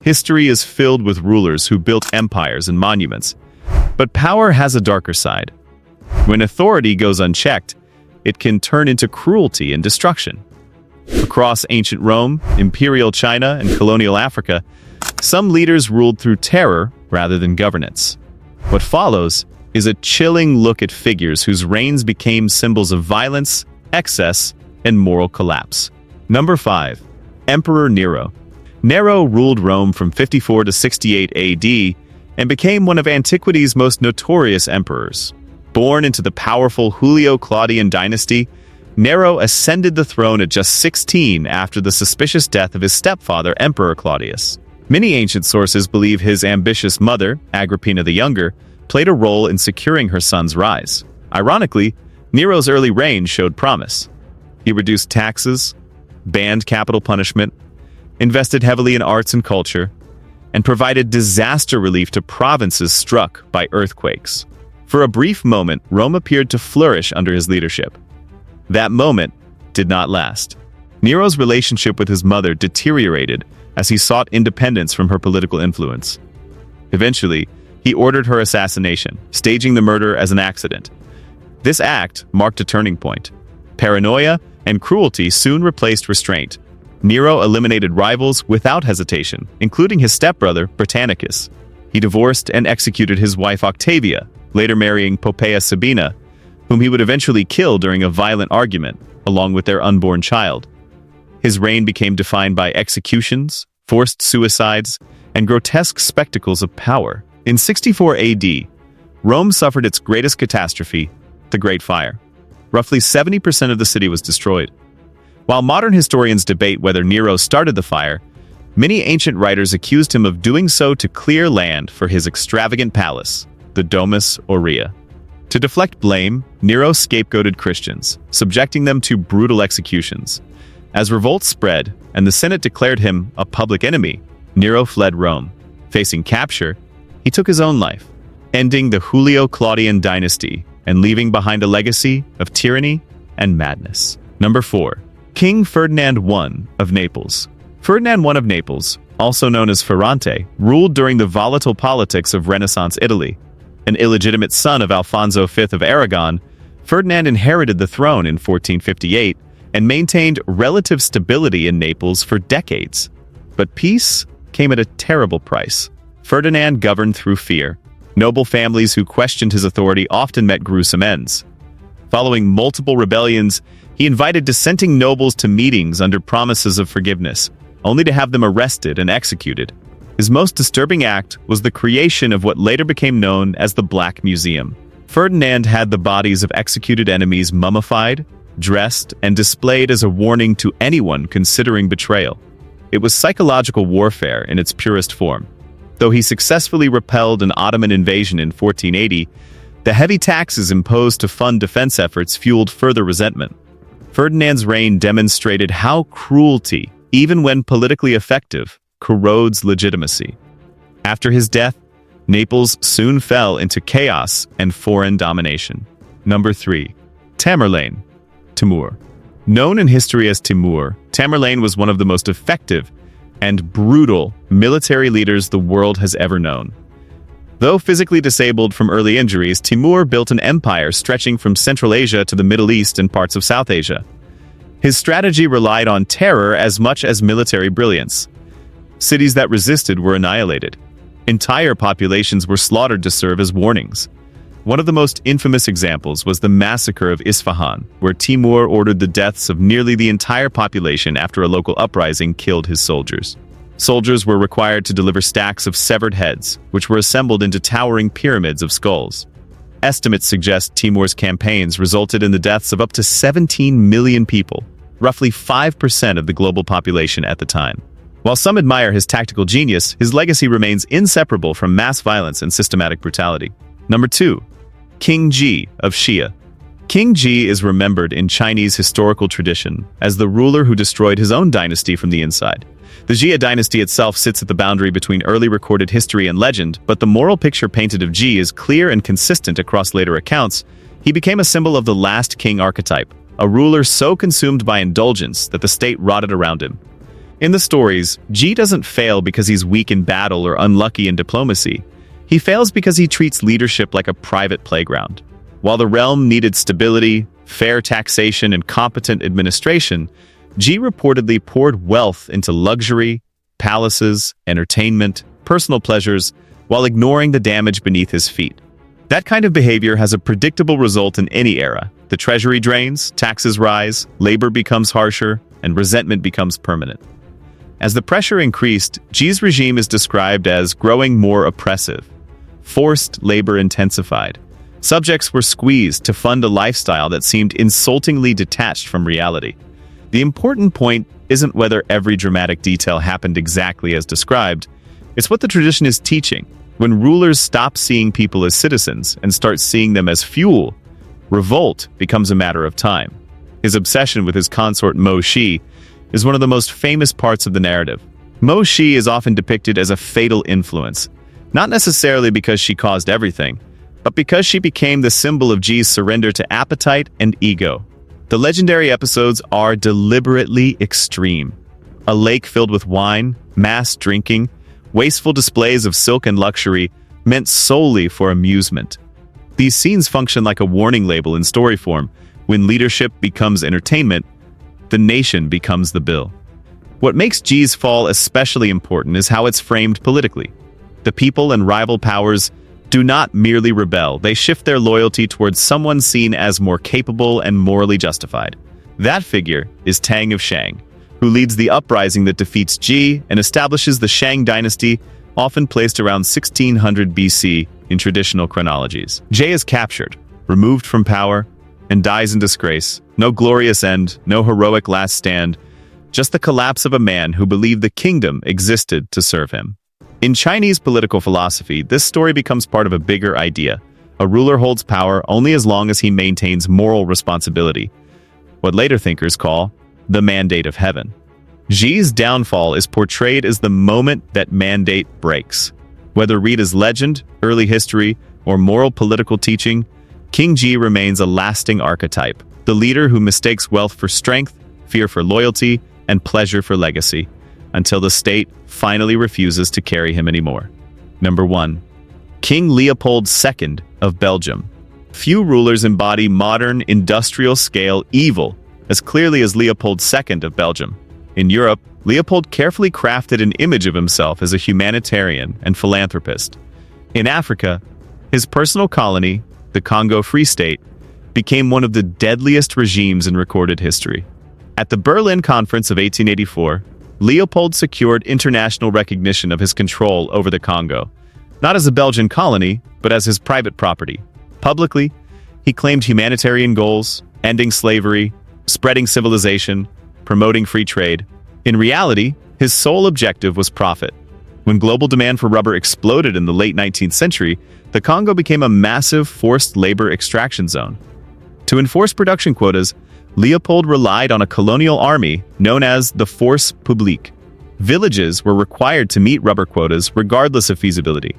History is filled with rulers who built empires and monuments. But power has a darker side. When authority goes unchecked, it can turn into cruelty and destruction. Across ancient Rome, imperial China, and colonial Africa, some leaders ruled through terror rather than governance. What follows is a chilling look at figures whose reigns became symbols of violence, excess, and moral collapse. Number 5. Emperor Nero. Nero ruled Rome from 54 to 68 AD and became one of antiquity's most notorious emperors. Born into the powerful Julio-Claudian dynasty, Nero ascended the throne at just 16 after the suspicious death of his stepfather, Emperor Claudius. Many ancient sources believe his ambitious mother, Agrippina the Younger, played a role in securing her son's rise. Ironically, Nero's early reign showed promise. He reduced taxes, banned capital punishment, invested heavily in arts and culture, and provided disaster relief to provinces struck by earthquakes. For a brief moment, Rome appeared to flourish under his leadership. That moment did not last. Nero's relationship with his mother deteriorated as he sought independence from her political influence. Eventually, he ordered her assassination, staging the murder as an accident. This act marked a turning point. Paranoia and cruelty soon replaced restraint. Nero eliminated rivals without hesitation, including his stepbrother, Britannicus. He divorced and executed his wife Octavia, later marrying Poppaea Sabina, whom he would eventually kill during a violent argument, along with their unborn child. His reign became defined by executions, forced suicides, and grotesque spectacles of power. In 64 AD, Rome suffered its greatest catastrophe, the Great Fire. Roughly 70% of the city was destroyed. While modern historians debate whether Nero started the fire, many ancient writers accused him of doing so to clear land for his extravagant palace, the Domus Aurea. To deflect blame, Nero scapegoated Christians, subjecting them to brutal executions. As revolts spread and the Senate declared him a public enemy, Nero fled Rome. Facing capture, he took his own life, ending the Julio-Claudian dynasty and leaving behind a legacy of tyranny and madness. Number 4. King Ferdinand I of Naples. Ferdinand I of Naples, also known as Ferrante, ruled during the volatile politics of Renaissance Italy. An illegitimate son of Alfonso V of Aragon, Ferdinand inherited the throne in 1458 and maintained relative stability in Naples for decades. But peace came at a terrible price. Ferdinand governed through fear. Noble families who questioned his authority often met gruesome ends. Following multiple rebellions, he invited dissenting nobles to meetings under promises of forgiveness, only to have them arrested and executed. His most disturbing act was the creation of what later became known as the Black Museum. Ferdinand had the bodies of executed enemies mummified, dressed, and displayed as a warning to anyone considering betrayal. It was psychological warfare in its purest form. Though he successfully repelled an Ottoman invasion in 1480, the heavy taxes imposed to fund defense efforts fueled further resentment. Ferdinand's reign demonstrated how cruelty, even when politically effective, corrodes legitimacy. After his death, Naples soon fell into chaos and foreign domination. Number 3. Tamerlane. Timur. Known in history as Timur, Tamerlane was one of the most effective and brutal military leaders the world has ever known. Though physically disabled from early injuries, Timur built an empire stretching from Central Asia to the Middle East and parts of South Asia. His strategy relied on terror as much as military brilliance. Cities that resisted were annihilated. Entire populations were slaughtered to serve as warnings. One of the most infamous examples was the massacre of Isfahan, where Timur ordered the deaths of nearly the entire population after a local uprising killed his soldiers. Soldiers were required to deliver stacks of severed heads, which were assembled into towering pyramids of skulls. Estimates suggest Timur's campaigns resulted in the deaths of up to 17 million people, roughly 5% of the global population at the time. While some admire his tactical genius, his legacy remains inseparable from mass violence and systematic brutality. Number 2. King Ji of Xia. King Ji is remembered in Chinese historical tradition as the ruler who destroyed his own dynasty from the inside. The Jia dynasty itself sits at the boundary between early recorded history and legend, but the moral picture painted of Ji is clear and consistent across later accounts. He became a symbol of the last king archetype, a ruler so consumed by indulgence that the state rotted around him. In the stories, Ji doesn't fail because he's weak in battle or unlucky in diplomacy. He fails because he treats leadership like a private playground. While the realm needed stability, fair taxation, and competent administration, Ji reportedly poured wealth into luxury, palaces, entertainment, personal pleasures, while ignoring the damage beneath his feet. That kind of behavior has a predictable result in any era. The treasury drains, taxes rise, labor becomes harsher, and resentment becomes permanent. As the pressure increased, Ji's regime is described as growing more oppressive. Forced labor intensified. Subjects were squeezed to fund a lifestyle that seemed insultingly detached from reality. The important point isn't whether every dramatic detail happened exactly as described. It's what the tradition is teaching. When rulers stop seeing people as citizens and start seeing them as fuel, revolt becomes a matter of time. His obsession with his consort Mo Shi is one of the most famous parts of the narrative. Mo Shi is often depicted as a fatal influence, not necessarily because she caused everything, but because she became the symbol of Ji's surrender to appetite and ego. The legendary episodes are deliberately extreme. A lake filled with wine, mass drinking, wasteful displays of silk and luxury meant solely for amusement. These scenes function like a warning label in story form. When leadership becomes entertainment, the nation becomes the bill. What makes Ji's fall especially important is how it's framed politically. The people and rival powers do not merely rebel, they shift their loyalty towards someone seen as more capable and morally justified. That figure is Tang of Shang, who leads the uprising that defeats Ji and establishes the Shang dynasty, often placed around 1600 BC in traditional chronologies. Ji is captured, removed from power, and dies in disgrace. No glorious end, no heroic last stand, just the collapse of a man who believed the kingdom existed to serve him. In Chinese political philosophy, this story becomes part of a bigger idea. A ruler holds power only as long as he maintains moral responsibility, what later thinkers call the mandate of heaven. Ji's downfall is portrayed as the moment that mandate breaks. Whether read as legend, early history, or moral political teaching, King Ji remains a lasting archetype, the leader who mistakes wealth for strength, fear for loyalty, and pleasure for legacy, until the state finally refuses to carry him anymore. Number 1. King Leopold II of Belgium. Few rulers embody modern, industrial-scale evil as clearly as Leopold II of Belgium. In Europe, Leopold carefully crafted an image of himself as a humanitarian and philanthropist. In Africa, his personal colony, the Congo Free State, became one of the deadliest regimes in recorded history. At the Berlin Conference of 1884, Leopold secured international recognition of his control over the Congo, not as a Belgian colony, but as his private property. Publicly, he claimed humanitarian goals, ending slavery, spreading civilization, promoting free trade. In reality, his sole objective was profit. When global demand for rubber exploded in the late 19th century, the Congo became a massive forced labor extraction zone. To enforce production quotas, Leopold relied on a colonial army known as the Force Publique. Villages were required to meet rubber quotas regardless of feasibility.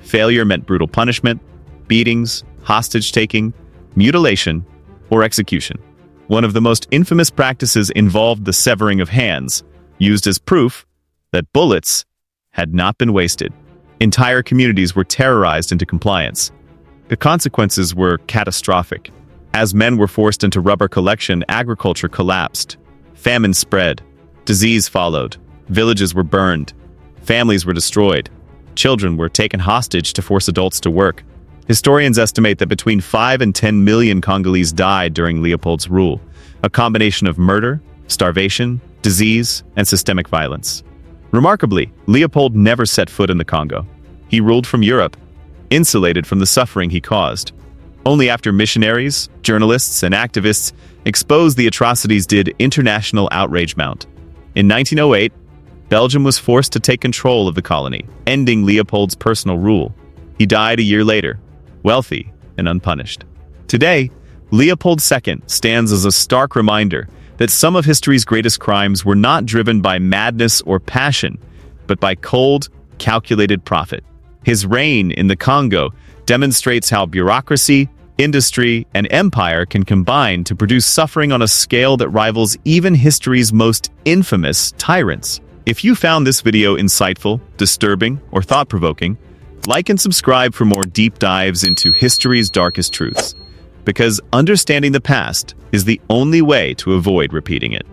Failure meant brutal punishment, beatings, hostage-taking, mutilation, or execution. One of the most infamous practices involved the severing of hands, used as proof that bullets had not been wasted. Entire communities were terrorized into compliance. The consequences were catastrophic. As men were forced into rubber collection, agriculture collapsed. Famine spread. Disease followed. Villages were burned. Families were destroyed. Children were taken hostage to force adults to work. Historians estimate that between 5 and 10 million Congolese died during Leopold's rule, a combination of murder, starvation, disease, and systemic violence. Remarkably, Leopold never set foot in the Congo. He ruled from Europe, insulated from the suffering he caused. Only after missionaries, journalists, and activists exposed the atrocities did international outrage mount. In 1908, Belgium was forced to take control of the colony, ending Leopold's personal rule. He died a year later, wealthy and unpunished. Today, Leopold II stands as a stark reminder that some of history's greatest crimes were not driven by madness or passion, but by cold, calculated profit. His reign in the Congo demonstrates how bureaucracy, industry, and empire can combine to produce suffering on a scale that rivals even history's most infamous tyrants. If you found this video insightful, disturbing, or thought-provoking, like and subscribe for more deep dives into history's darkest truths, because understanding the past is the only way to avoid repeating it.